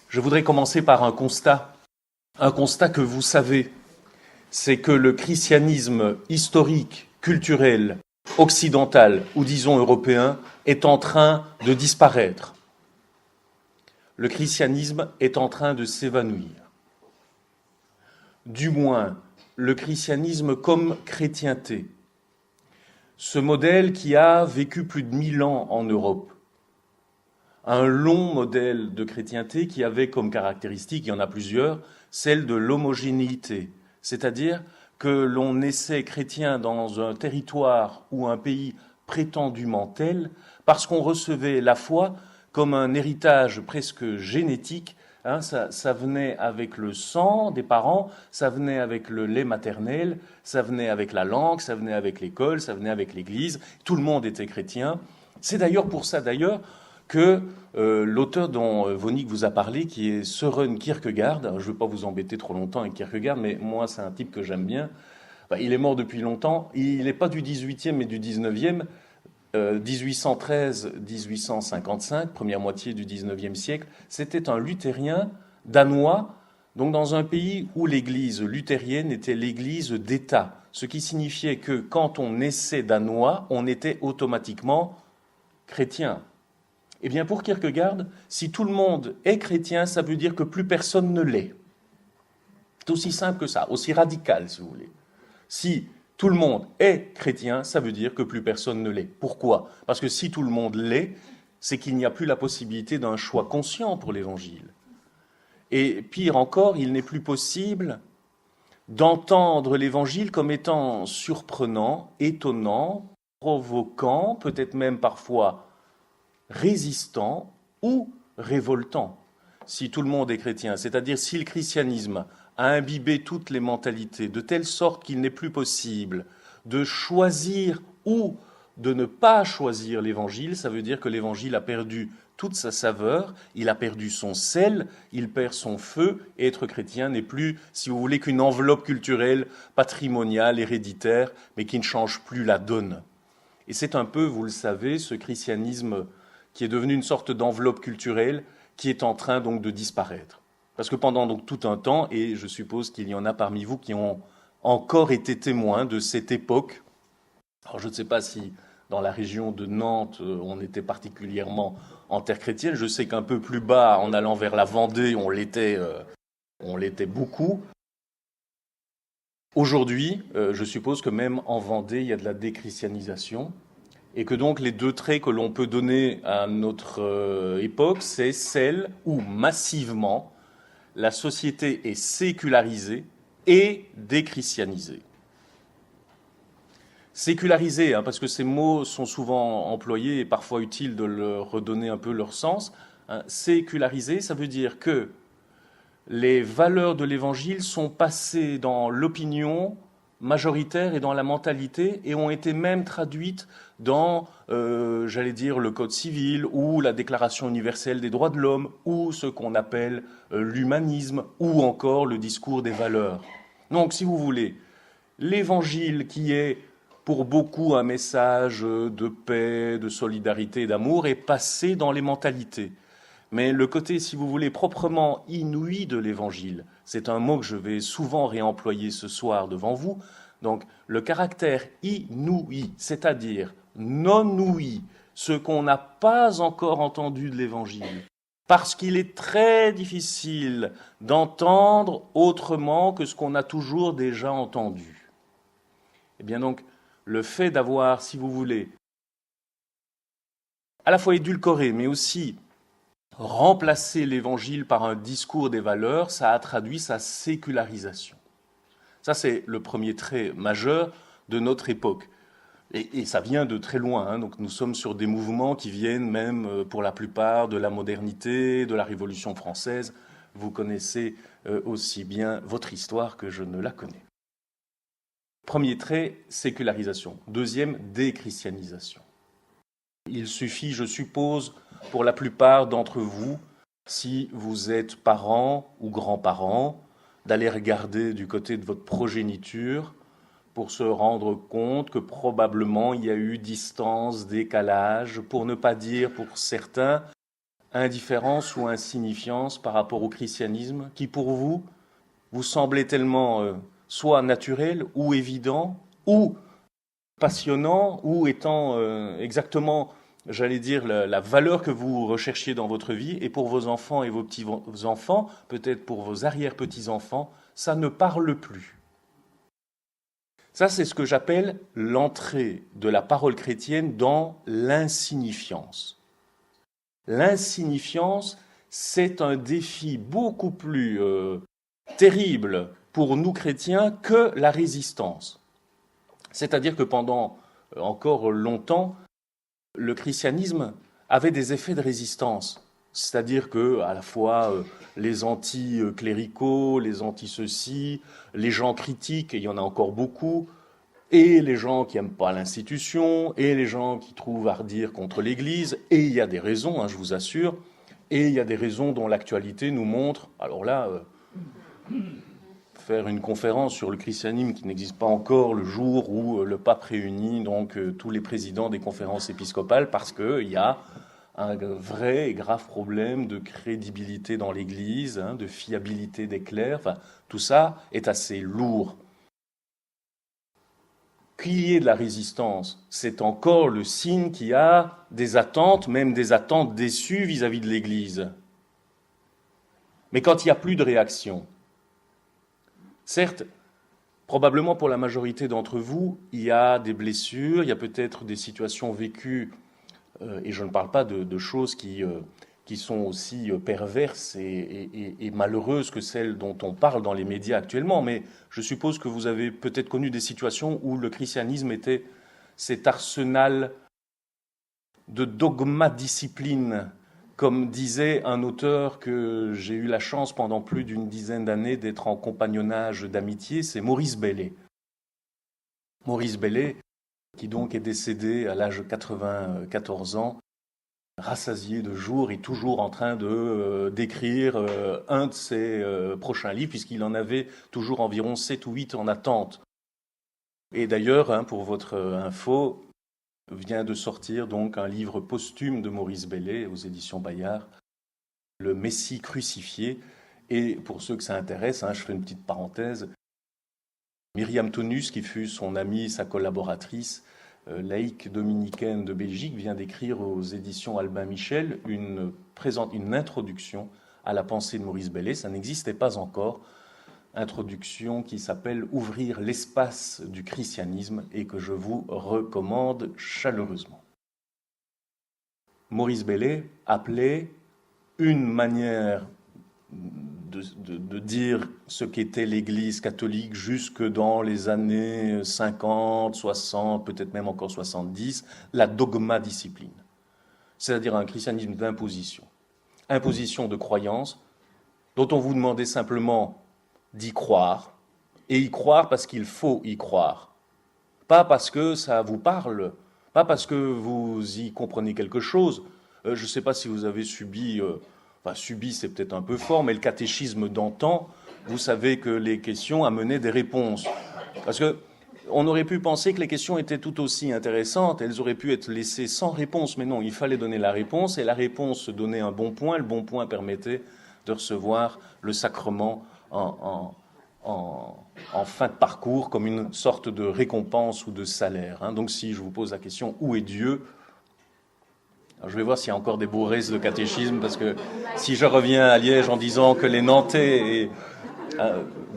Je voudrais commencer par un constat que vous savez, c'est que le christianisme historique, culturel, occidental ou disons européen est en train de disparaître. Le christianisme est en train de s'évanouir. Du moins, le christianisme comme chrétienté. Ce modèle qui a vécu plus de 1000 ans en Europe, un long modèle de chrétienté qui avait comme caractéristique, il y en a plusieurs, celle de l'homogénéité, c'est-à-dire que l'on naissait chrétien dans un territoire ou un pays prétendument tel parce qu'on recevait la foi comme un héritage presque génétique. Ça venait avec le sang des parents, ça venait avec le lait maternel, ça venait avec la langue, ça venait avec l'école, ça venait avec l'église. Tout le monde était chrétien. C'est d'ailleurs pour ça que l'auteur dont Vonick vous a parlé, qui est Søren Kierkegaard, je ne veux pas vous embêter trop longtemps avec Kierkegaard, mais moi c'est un type que j'aime bien, il est mort depuis longtemps, il n'est pas du 18e mais du 19e, 1813-1855, première moitié du 19e siècle, c'était un luthérien danois, donc dans un pays où l'église luthérienne était l'église d'État, ce qui signifiait que quand on naissait danois, on était automatiquement chrétien. Eh bien, pour Kierkegaard, si tout le monde est chrétien, ça veut dire que plus personne ne l'est. C'est aussi simple que ça, aussi radical, si vous voulez. Si tout le monde est chrétien, ça veut dire que plus personne ne l'est. Pourquoi ? Parce que si tout le monde l'est, c'est qu'il n'y a plus la possibilité d'un choix conscient pour l'Évangile. Et pire encore, il n'est plus possible d'entendre l'Évangile comme étant surprenant, étonnant, provoquant, peut-être même parfois résistant ou révoltant, si tout le monde est chrétien. C'est-à-dire si le christianisme a imbibé toutes les mentalités de telle sorte qu'il n'est plus possible de choisir ou de ne pas choisir l'Évangile, ça veut dire que l'Évangile a perdu toute sa saveur, il a perdu son sel, il perd son feu, et être chrétien n'est plus, si vous voulez, qu'une enveloppe culturelle, patrimoniale, héréditaire, mais qui ne change plus la donne. Et c'est un peu, vous le savez, ce christianisme qui est devenu une sorte d'enveloppe culturelle qui est en train donc de disparaître. Parce que pendant donc tout un temps, et je suppose qu'il y en a parmi vous qui ont encore été témoins de cette époque, alors je ne sais pas si dans la région de Nantes on était particulièrement en terre chrétienne, je sais qu'un peu plus bas, en allant vers la Vendée, on l'était beaucoup. Aujourd'hui, je suppose que même en Vendée, il y a de la déchristianisation. Et que donc les deux traits que l'on peut donner à notre époque, c'est celle où massivement la société est sécularisée et déchristianisée. Sécularisée, parce que ces mots sont souvent employés et parfois utile de leur redonner un peu leur sens. Sécularisée, ça veut dire que les valeurs de l'Évangile sont passées dans l'opinion majoritaire et dans la mentalité et ont été même traduites dans, j'allais dire, le Code civil ou la Déclaration universelle des droits de l'homme ou ce qu'on appelle l'humanisme ou encore le discours des valeurs. Donc, si vous voulez, l'Évangile qui est pour beaucoup un message de paix, de solidarité et d'amour est passé dans les mentalités. Mais le côté, si vous voulez, proprement inouï de l'Évangile, c'est un mot que je vais souvent réemployer ce soir devant vous, donc le caractère inouï, c'est-à-dire non-ouï, ce qu'on n'a pas encore entendu de l'Évangile, parce qu'il est très difficile d'entendre autrement que ce qu'on a toujours déjà entendu. Eh bien donc, le fait d'avoir, si vous voulez, à la fois édulcoré, mais aussi remplacer l'Évangile par un discours des valeurs, ça a traduit sa sécularisation. Ça, c'est le premier trait majeur de notre époque. Et ça vient de très loin. Donc nous sommes sur des mouvements qui viennent même, pour la plupart, de la modernité, de la Révolution française. Vous connaissez aussi bien votre histoire que je ne la connais. Premier trait, sécularisation. Deuxième, déchristianisation. Il suffit, je suppose, pour la plupart d'entre vous, si vous êtes parents ou grands-parents, d'aller regarder du côté de votre progéniture pour se rendre compte que probablement il y a eu distance, décalage, pour ne pas dire pour certains, indifférence ou insignifiance par rapport au christianisme qui, pour vous, vous semblait tellement soit naturel ou évident ou passionnant ou étant exactement, j'allais dire, la valeur que vous recherchiez dans votre vie, et pour vos enfants et vos petits-enfants, peut-être pour vos arrière-petits-enfants, ça ne parle plus. Ça, c'est ce que j'appelle l'entrée de la parole chrétienne dans l'insignifiance. L'insignifiance, c'est un défi beaucoup plus terrible pour nous chrétiens que la résistance. C'est-à-dire que pendant encore longtemps, le christianisme avait des effets de résistance. C'est-à-dire que, à la fois, les anti-cléricaux, les anti-ceci, les gens critiques, et il y en a encore beaucoup, et les gens qui n'aiment pas l'institution, et les gens qui trouvent à redire contre l'Église, et il y a des raisons, je vous assure, et il y a des raisons dont l'actualité nous montre. Alors là, faire une conférence sur le christianisme qui n'existe pas encore le jour où le pape réunit donc tous les présidents des conférences épiscopales, parce qu'il y a un vrai et grave problème de crédibilité dans l'Église, de fiabilité des clercs. Enfin, tout ça est assez lourd. Qu'il y ait de la résistance, c'est encore le signe qu'il y a des attentes, même des attentes déçues vis-à-vis de l'Église. Mais quand il n'y a plus de réaction, certes, probablement pour la majorité d'entre vous, il y a des blessures, il y a peut-être des situations vécues, et je ne parle pas de choses qui sont aussi perverses et malheureuses que celles dont on parle dans les médias actuellement, mais je suppose que vous avez peut-être connu des situations où le christianisme était cet arsenal de dogma discipline, comme disait un auteur que j'ai eu la chance pendant plus d'une dizaine d'années d'être en compagnonnage d'amitié, c'est Maurice Bellay. Maurice Bellay, qui donc est décédé à l'âge de 94 ans, rassasié de jours et toujours en train d'écrire un de ses prochains livres, puisqu'il en avait toujours environ 7 ou 8 en attente. Et d'ailleurs, pour votre info, vient de sortir donc un livre posthume de Maurice Bellay aux éditions Bayard, Le Messie crucifié. Et pour ceux que ça intéresse, je fais une petite parenthèse, Myriam Tonus, qui fut son amie, sa collaboratrice, laïque dominicaine de Belgique, vient d'écrire aux éditions Albin Michel une introduction à la pensée de Maurice Bellay. Ça n'existait pas encore. Introduction qui s'appelle « Ouvrir l'espace du christianisme » et que je vous recommande chaleureusement. Maurice Bellay appelait une manière de dire ce qu'était l'Église catholique jusque dans les années 50, 60, peut-être même encore 70, la dogma discipline. C'est-à-dire un christianisme d'imposition. Imposition de croyance dont on vous demandait simplement d'y croire, et y croire parce qu'il faut y croire. Pas parce que ça vous parle, pas parce que vous y comprenez quelque chose. Je ne sais pas si vous avez subi... subi, c'est peut-être un peu fort, mais le catéchisme d'antan, vous savez que les questions amenaient des réponses. Parce que on aurait pu penser que les questions étaient tout aussi intéressantes, elles auraient pu être laissées sans réponse, mais non, il fallait donner la réponse, et la réponse donnait un bon point, le bon point permettait de recevoir le sacrement en fin de parcours, comme une sorte de récompense ou de salaire. Donc si je vous pose la question « Où est Dieu ?», alors, je vais voir s'il y a encore des beaux restes de catéchisme, parce que si je reviens à Liège en disant que les Nantais,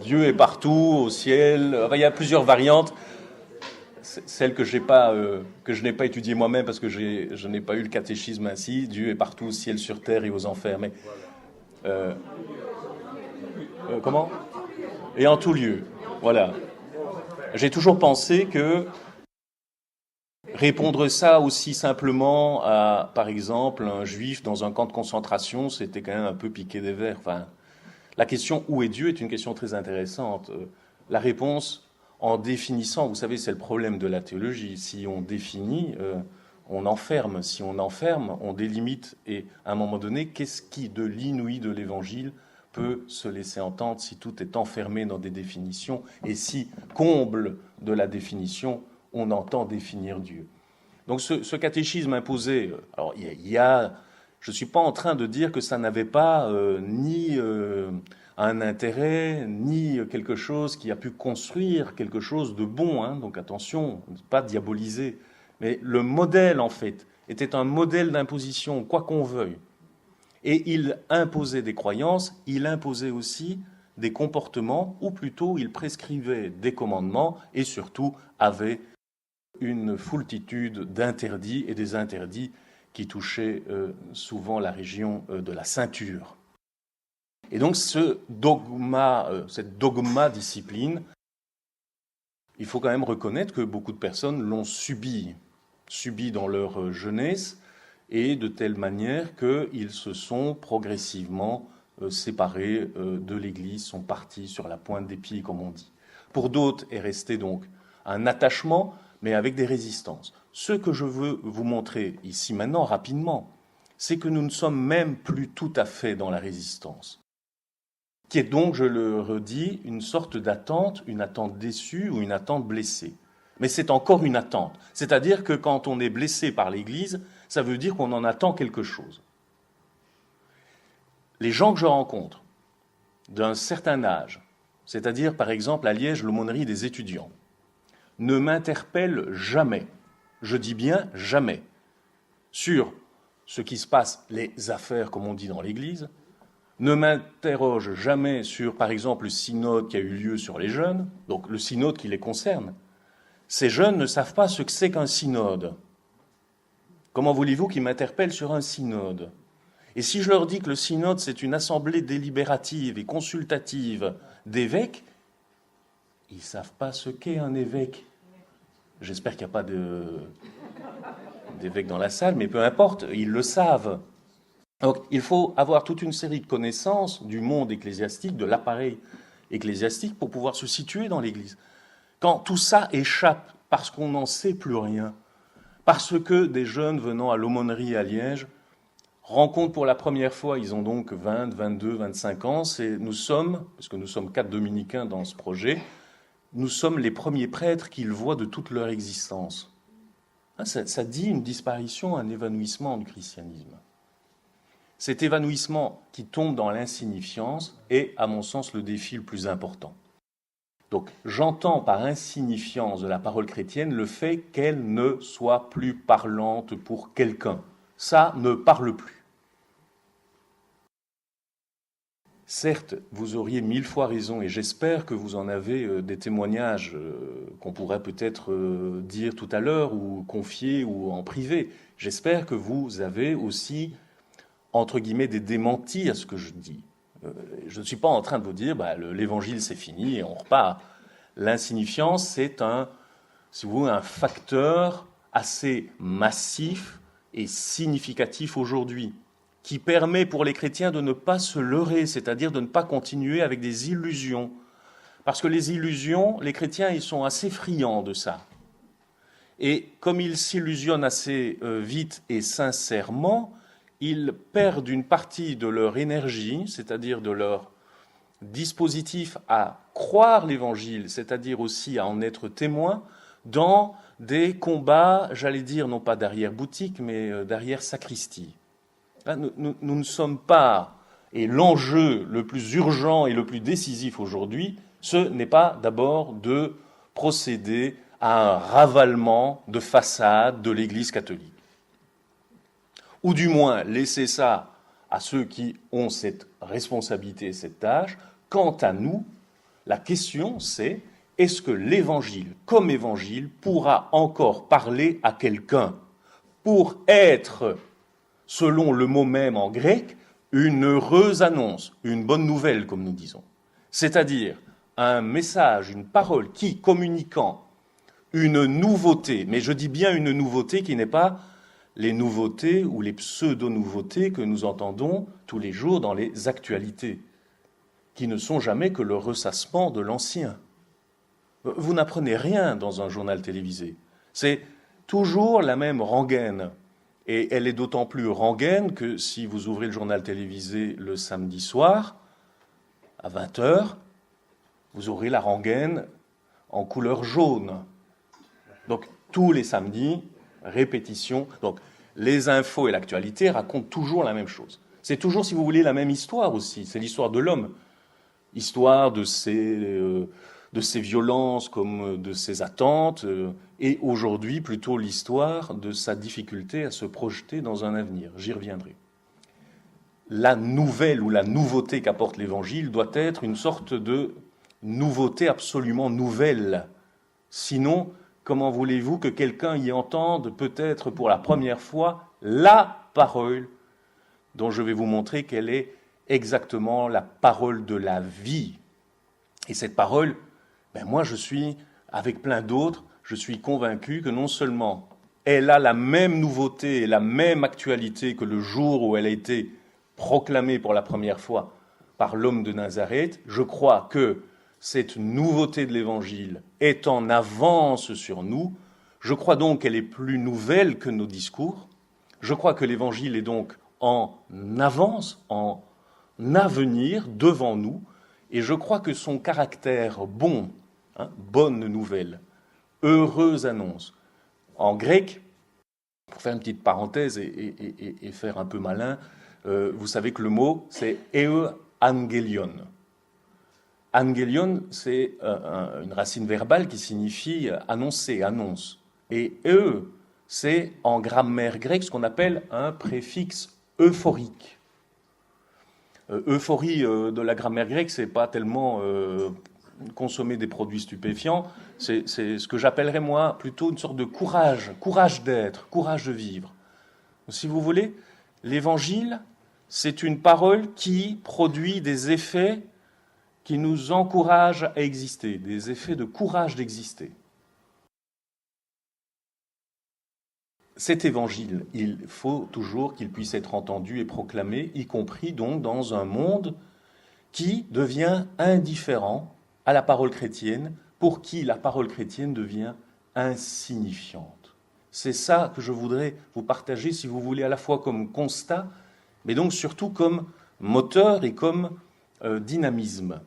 Dieu est partout, au ciel, il y a plusieurs variantes. Celle que je n'ai pas étudiée moi-même, parce que je n'ai pas eu le catéchisme ainsi, Dieu est partout, au ciel, sur terre et aux enfers. Mais comment ? Et en tout lieu. Voilà. J'ai toujours pensé que répondre ça aussi simplement à, par exemple, un juif dans un camp de concentration, c'était quand même un peu piquer des vers. Enfin, la question « Où est Dieu ?» est une question très intéressante. La réponse, en définissant, vous savez, c'est le problème de la théologie. Si on définit, on enferme. Si on enferme, on délimite. Et à un moment donné, qu'est-ce qui, de l'inouï de l'Évangile, peut se laisser entendre si tout est enfermé dans des définitions et si, comble de la définition, on entend définir Dieu. Donc ce catéchisme imposé, alors il y a Je ne suis pas en train de dire que ça n'avait pas ni un intérêt, ni quelque chose qui a pu construire quelque chose de bon. Hein. Donc attention, ne pas diaboliser. Mais le modèle, en fait, était un modèle d'imposition, quoi qu'on veuille. Et il imposait des croyances, il imposait aussi des comportements, ou plutôt il prescrivait des commandements, et surtout avait une foultitude d'interdits et des interdits qui touchaient souvent la région de la ceinture. Et donc cette dogma discipline, il faut quand même reconnaître que beaucoup de personnes l'ont subi dans leur jeunesse, et de telle manière qu'ils se sont progressivement séparés de l'Église, sont partis sur la pointe des pieds, comme on dit. Pour d'autres est resté donc un attachement, mais avec des résistances. Ce que je veux vous montrer ici maintenant rapidement, c'est que nous ne sommes même plus tout à fait dans la résistance, qui est donc, je le redis, une sorte d'attente, une attente déçue ou une attente blessée. Mais c'est encore une attente. C'est-à-dire que quand on est blessé par l'Église, ça veut dire qu'on en attend quelque chose. Les gens que je rencontre, d'un certain âge, c'est-à-dire par exemple à Liège, l'aumônerie des étudiants, ne m'interpellent jamais, je dis bien jamais, sur ce qui se passe, les affaires comme on dit dans l'Église, ne m'interrogent jamais sur par exemple le synode qui a eu lieu sur les jeunes, donc le synode qui les concerne. Ces jeunes ne savent pas ce que c'est qu'un synode. Comment voulez-vous qu'ils m'interpellent sur un synode? Et si je leur dis que le synode, c'est une assemblée délibérative et consultative d'évêques, ils ne savent pas ce qu'est un évêque. J'espère qu'il n'y a pas d'évêques dans la salle, mais peu importe, ils le savent. Donc il faut avoir toute une série de connaissances du monde ecclésiastique, de l'appareil ecclésiastique, pour pouvoir se situer dans l'Église. Quand tout ça échappe parce qu'on n'en sait plus rien, parce que des jeunes venant à l'aumônerie à Liège rencontrent pour la première fois, ils ont donc 20, 22, 25 ans, nous sommes, parce que nous sommes 4 dominicains dans ce projet, nous sommes les premiers prêtres qu'ils voient de toute leur existence. Ça dit une disparition, un évanouissement du christianisme. Cet évanouissement qui tombe dans l'insignifiance est, à mon sens, le défi le plus important. Donc, j'entends par insignifiance de la parole chrétienne le fait qu'elle ne soit plus parlante pour quelqu'un. Ça ne parle plus. Certes, vous auriez 1000 fois raison, et j'espère que vous en avez des témoignages qu'on pourrait peut-être dire tout à l'heure, ou confier, ou en privé. J'espère que vous avez aussi, entre guillemets, des démentis à ce que je dis. Je ne suis pas en train de vous dire l'évangile c'est fini et on repart. L'insignifiance, c'est un facteur assez massif et significatif aujourd'hui, qui permet pour les chrétiens de ne pas se leurrer, c'est-à-dire de ne pas continuer avec des illusions. Parce que les illusions, les chrétiens, ils sont assez friands de ça. Et comme ils s'illusionnent assez vite et sincèrement, ils perdent une partie de leur énergie, c'est-à-dire de leur dispositif à croire l'Évangile, c'est-à-dire aussi à en être témoin, dans des combats, j'allais dire, non pas d'arrière-boutique, mais d'arrière-sacristie. Là, nous ne sommes pas, et l'enjeu le plus urgent et le plus décisif aujourd'hui, ce n'est pas d'abord de procéder à un ravalement de façade de l'Église catholique. Ou du moins laisser ça à ceux qui ont cette responsabilité et cette tâche. Quant à nous, la question c'est, est-ce que l'Évangile, comme Évangile, pourra encore parler à quelqu'un pour être, selon le mot même en grec, une heureuse annonce, une bonne nouvelle, comme nous disons. C'est-à-dire un message, une parole qui, communiquant une nouveauté, mais je dis bien une nouveauté qui n'est pas les nouveautés ou les pseudo-nouveautés que nous entendons tous les jours dans les actualités, qui ne sont jamais que le ressassement de l'ancien. Vous n'apprenez rien dans un journal télévisé. C'est toujours la même rengaine. Et elle est d'autant plus rengaine que si vous ouvrez le journal télévisé le samedi soir, à 20h, vous aurez la rengaine en couleur jaune. Donc, tous les samedis, répétition. Donc, les infos et l'actualité racontent toujours la même chose. C'est toujours, si vous voulez, la même histoire aussi. C'est l'histoire de l'homme. Histoire de ses violences comme de ses attentes, et aujourd'hui plutôt l'histoire de sa difficulté à se projeter dans un avenir. J'y reviendrai. La nouvelle ou la nouveauté qu'apporte l'Évangile doit être une sorte de nouveauté absolument nouvelle. Sinon, comment voulez-vous que quelqu'un y entende peut-être pour la première fois la parole dont je vais vous montrer qu'elle est exactement la parole de la vie. Et cette parole, moi je suis, avec plein d'autres, je suis convaincu que non seulement elle a la même nouveauté et la même actualité que le jour où elle a été proclamée pour la première fois par l'homme de Nazareth, je crois que cette nouveauté de l'Évangile est en avance sur nous. Je crois donc qu'elle est plus nouvelle que nos discours. Je crois que l'Évangile est donc en avance, en avenir devant nous, et je crois que son caractère bon, bonne nouvelle, heureuse annonce, en grec, pour faire une petite parenthèse et faire un peu malin, vous savez que le mot c'est euangelion. Angelion, c'est une racine verbale qui signifie annoncer, annonce. Et c'est en grammaire grecque ce qu'on appelle un préfixe euphorique. Euphorie de la grammaire grecque, c'est pas tellement consommer des produits stupéfiants, c'est ce que j'appellerais moi plutôt une sorte de courage d'être, courage de vivre. Si vous voulez, l'Évangile, c'est une parole qui produit des effets qui nous encouragent à exister, des effets de courage d'exister. Cet évangile, il faut toujours qu'il puisse être entendu et proclamé, y compris donc dans un monde qui devient indifférent à la parole chrétienne, pour qui la parole chrétienne devient insignifiante. C'est ça que je voudrais vous partager, si vous voulez, à la fois comme constat, mais donc surtout comme moteur et comme dynamisme.